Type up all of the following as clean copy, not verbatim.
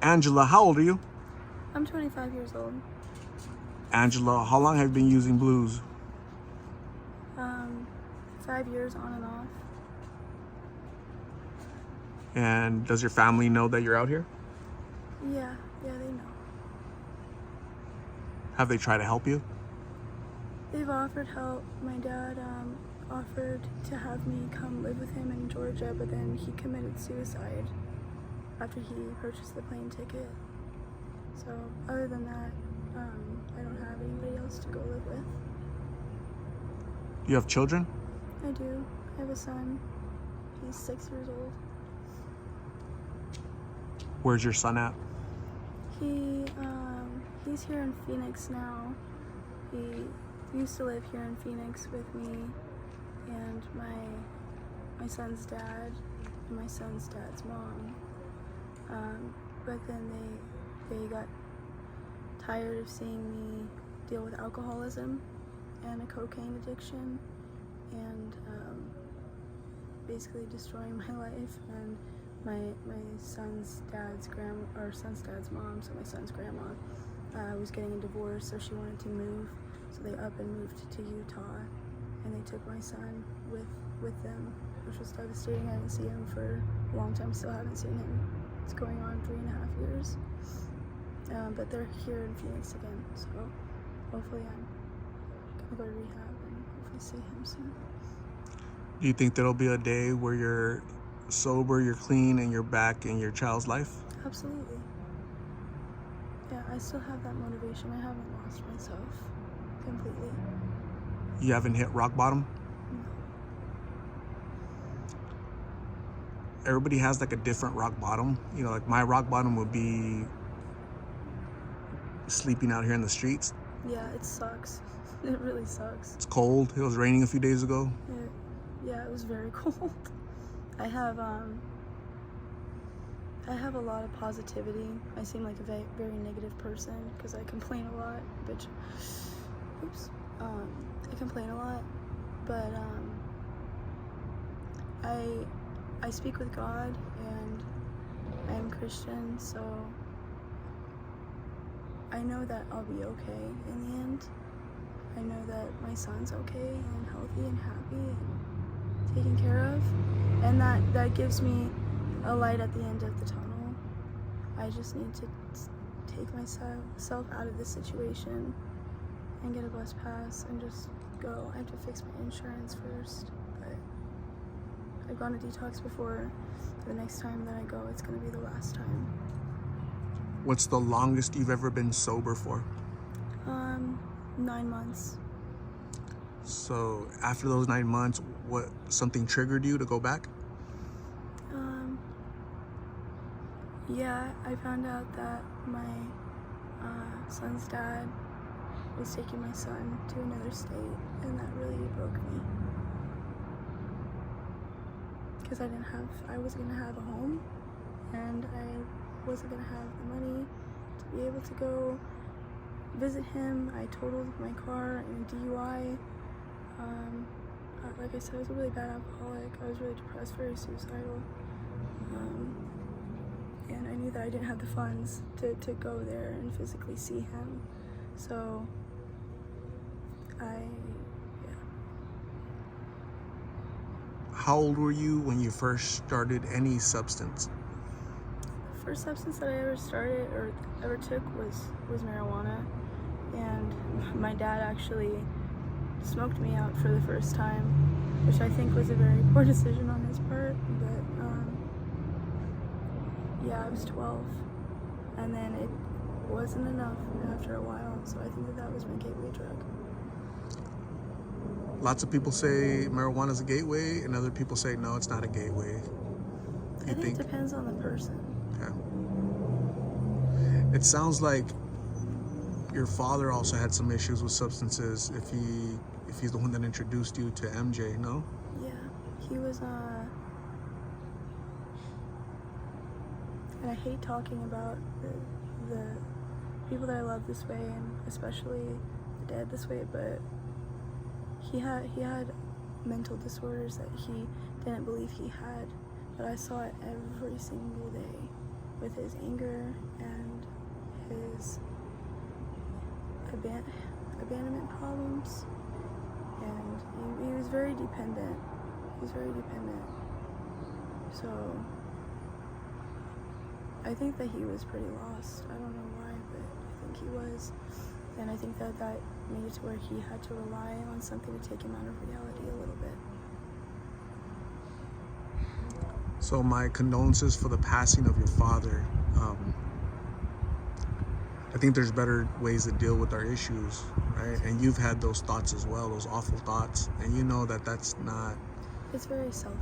Angela, how old are you? I'm 25 years old. Angela, how long have you been using blues? 5 years on and off. And does your family know that you're out here? Yeah, they know. Have they tried to help you? They've offered help. My dad offered to have me come live with him in Georgia, but then he committed suicide after he purchased the plane ticket. So other than that, I don't have anybody else to go live with. Do you have children? I do. I have a son. He's 6 years old. Where's your son at? He's here in Phoenix now. He used to live here in Phoenix with me and my son's dad and my son's dad's mom. But then they got tired of seeing me deal with alcoholism and a cocaine addiction and basically destroying my life. And my son's dad's mom, so my son's grandma, was getting a divorce, so she wanted to move. So they up and moved to Utah, and they took my son with them, which was devastating. I didn't see him for a long time. Still haven't seen him. It's going on 3.5 years. But they're here in Phoenix again, so hopefully I'm gonna go to rehab and hopefully see him soon. Do you think there'll be a day where you're sober, you're clean, and you're back in your child's life? Absolutely. Yeah, I still have that motivation. I haven't lost myself completely. You haven't hit rock bottom? No. Everybody has like a different rock bottom. You know, like my rock bottom would be sleeping out here in the streets. Yeah, it sucks. It really sucks. It's cold. It was raining a few days ago. Yeah, it was very cold. I have a lot of positivity. I seem like a very negative person because I complain a lot, bitch. Oops. I complain a lot, but I speak with God, and I am Christian, so I know that I'll be okay in the end. I know that my son's okay and healthy and happy and taken care of, and that gives me a light at the end of the tunnel. I just need to take myself out of this situation and get a bus pass and just go. I have to fix my insurance first, but I've gone to detox before. The next time that I go, it's gonna be the last time. What's the longest you've ever been sober for? 9 months. So after those 9 months, something triggered you to go back? Yeah, I found out that my son's dad was taking my son to another state, and that really broke me. Because I wasn't gonna have a home, and I wasn't gonna have the money to be able to go visit him. I totaled my car in a DUI. Like I said, I was a really bad alcoholic. I was really depressed, very suicidal. And I knew that I didn't have the funds to go there and physically see him. So How old were you when you first started any substance? The first substance that I ever started or ever took was marijuana. And my dad actually smoked me out for the first time, which I think was a very poor decision on his part. But yeah, I was 12, and then it wasn't enough after a while, so I think that was my gateway drug. Lots of people say marijuana is a gateway, and other people say no, it's not a gateway. I think it depends on the person. Okay. It sounds like your father also had some issues with substances. If he's the one that introduced you to MJ, no? Yeah, he was. And I hate talking about the people that I love this way, and especially the dad this way, but he had mental disorders that he didn't believe he had, but I saw it every single day. with his anger and his abandonment problems, and he was very dependent. So I think that he was pretty lost. I don't know why, but I think he was. And I think that made it to where he had to rely on something to take him out of reality a little bit. So my condolences for the passing of your father. I think there's better ways to deal with our issues, right? And you've had those thoughts as well, those awful thoughts, and you know that that's not... It's very selfish.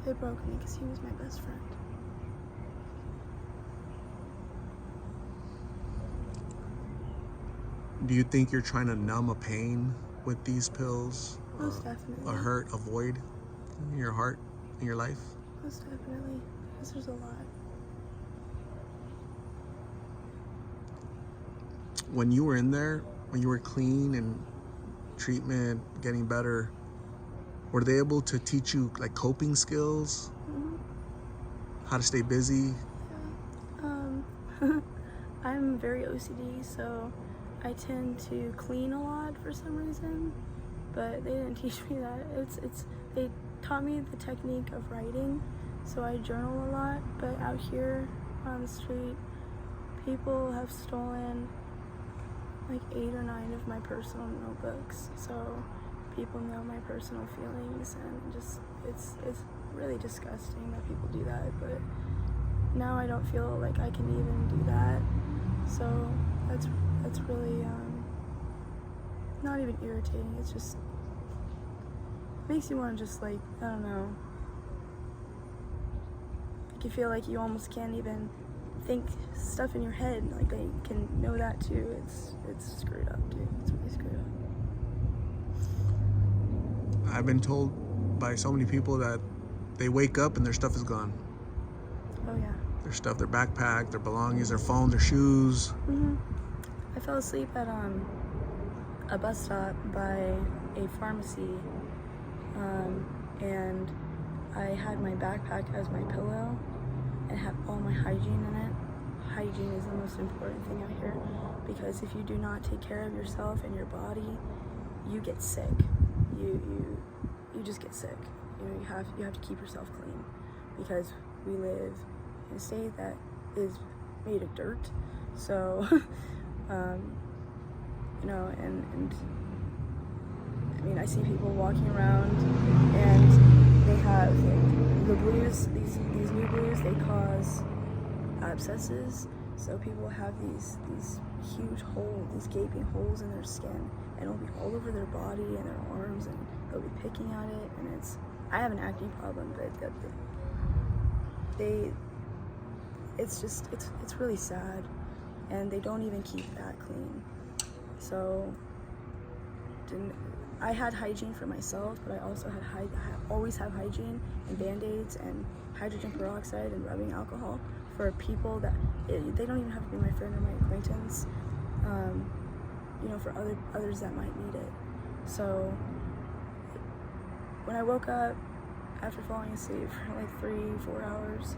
It broke me because he was my best friend. Do you think you're trying to numb a pain with these pills? Most definitely. A hurt, a void in your heart, in your life? Most definitely, because there's a lot. When you were in there, when you were clean and treatment, getting better, were they able to teach you like coping skills? Mm-hmm. How to stay busy? Yeah. I'm very OCD, so I tend to clean a lot for some reason, but they didn't teach me that. They taught me the technique of writing, so I journal a lot, but out here on the street, people have stolen like 8 or 9 of my personal notebooks, so people know my personal feelings, and just it's really disgusting that people do that, but now I don't feel like I can even do that, so that's really not even irritating. It's just makes you want to just like, I don't know, like you feel like you almost can't even think stuff in your head, like they can know that too. It's screwed up, dude. It's really screwed up. I've been told by so many people that they wake up and their stuff is gone. Oh yeah. Their stuff, their backpack, their belongings, their phone, their shoes. Mm-hmm. I fell asleep at a bus stop by a pharmacy, and I had my backpack as my pillow and had all my hygiene in it. Hygiene is the most important thing out here, because if you do not take care of yourself and your body, you get sick. You just get sick. You know, you have to keep yourself clean, because we live in a state that is made of dirt. So, you know, and I mean, I see people walking around and they have like the blues, these new blues, they cause abscesses. So people have these huge holes, these gaping holes in their skin, and it'll be all over their body and their arms, and they'll be picking at it. And I have an acne problem, but it's really sad, and they don't even keep that clean. So I had hygiene for myself, but I also always have hygiene and Band-Aids and hydrogen peroxide and rubbing alcohol for people that they don't even have to be my friend or my acquaintance, you know, for others that might need it. So when I woke up after falling asleep for like 3-4 hours,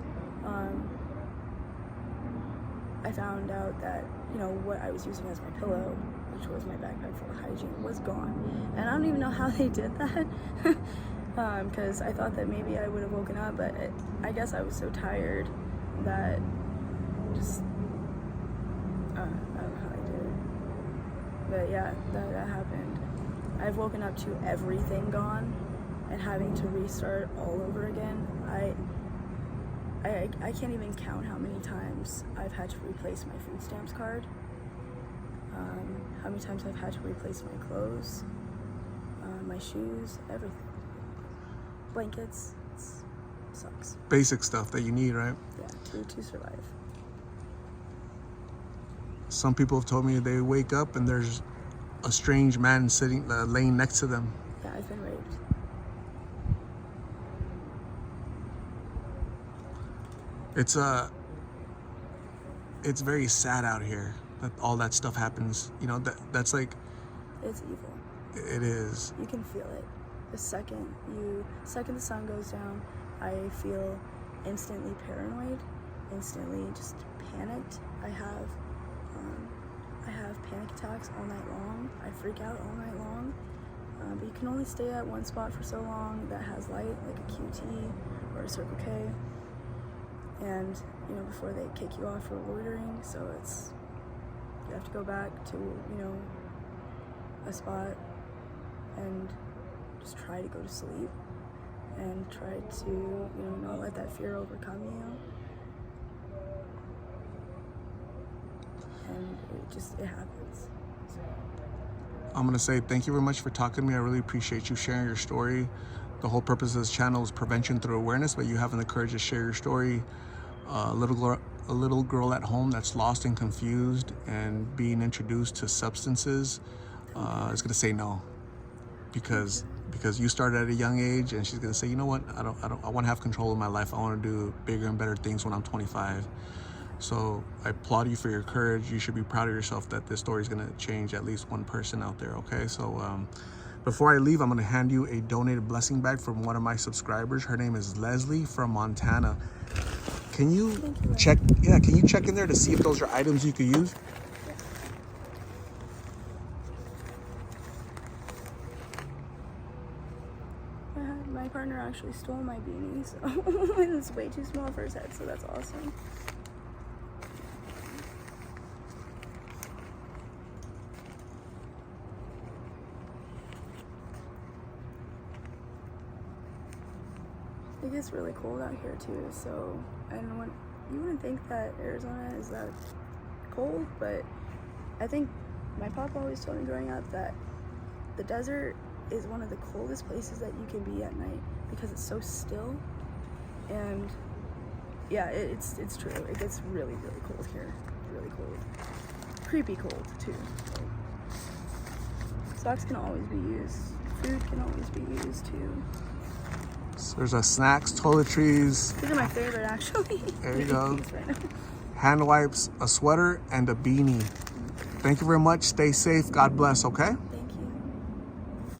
I found out that, you know, what I was using as my pillow, which was my backpack full of hygiene, was gone. And I don't even know how they did that, because I thought that maybe I would have woken up, but I guess I was so tired that just, I don't know how I did it. But yeah, that happened. I've woken up to everything gone and having to restart all over again. I can't even count how many times I've had to replace my food stamps card, how many times I've had to replace my clothes, my shoes, everything. Blankets, it sucks. Basic stuff that you need, right? Yeah, to survive. Some people have told me they wake up and there's a strange man sitting, laying next to them. Yeah, I've been raped. It's very sad out here that all that stuff happens. You know, that's like, It's evil. it is. You can feel it. The second the sun goes down, I feel instantly paranoid, instantly just panicked. I have panic attacks all night long. I freak out all night long. But you can only stay at one spot for so long that has light, like a QT or a Circle K. And, you know, before they kick you off for loitering, so you have to go back to, you know, a spot and just try to go to sleep and try to, you know, not let that fear overcome you. And it happens. I'm going to say thank you very much for talking to me. I really appreciate you sharing your story. The whole purpose of this channel is prevention through awareness, but you having the courage to share your story. A little girl at home that's lost and confused and being introduced to substances is going to say no, because you started at a young age, and she's going to say, you know what, I want to have control of my life. I want to do bigger and better things when I'm 25. So I applaud you for your courage. You should be proud of yourself that this story is going to change at least one person out there. Okay, so before I leave, I'm going to hand you a donated blessing bag from one of my subscribers. Her name is Leslie from Montana. Can you check? Yeah, can you check in there to see if those are items you could use? My partner actually stole my beanie, so it's way too small for his head, so that's awesome. It gets really cold out here too, so you wouldn't think that Arizona is that cold, but I think my papa always told me growing up that the desert is one of the coldest places that you can be at night because it's so still. And yeah, it's true. It gets really, really cold here. Really cold. Creepy cold too. Socks can always be used. Food can always be used too. So there's a snacks, toiletries. These are my favorite, actually. There you go. Hand wipes, a sweater, and a beanie. Thank you very much. Stay safe. God bless, okay?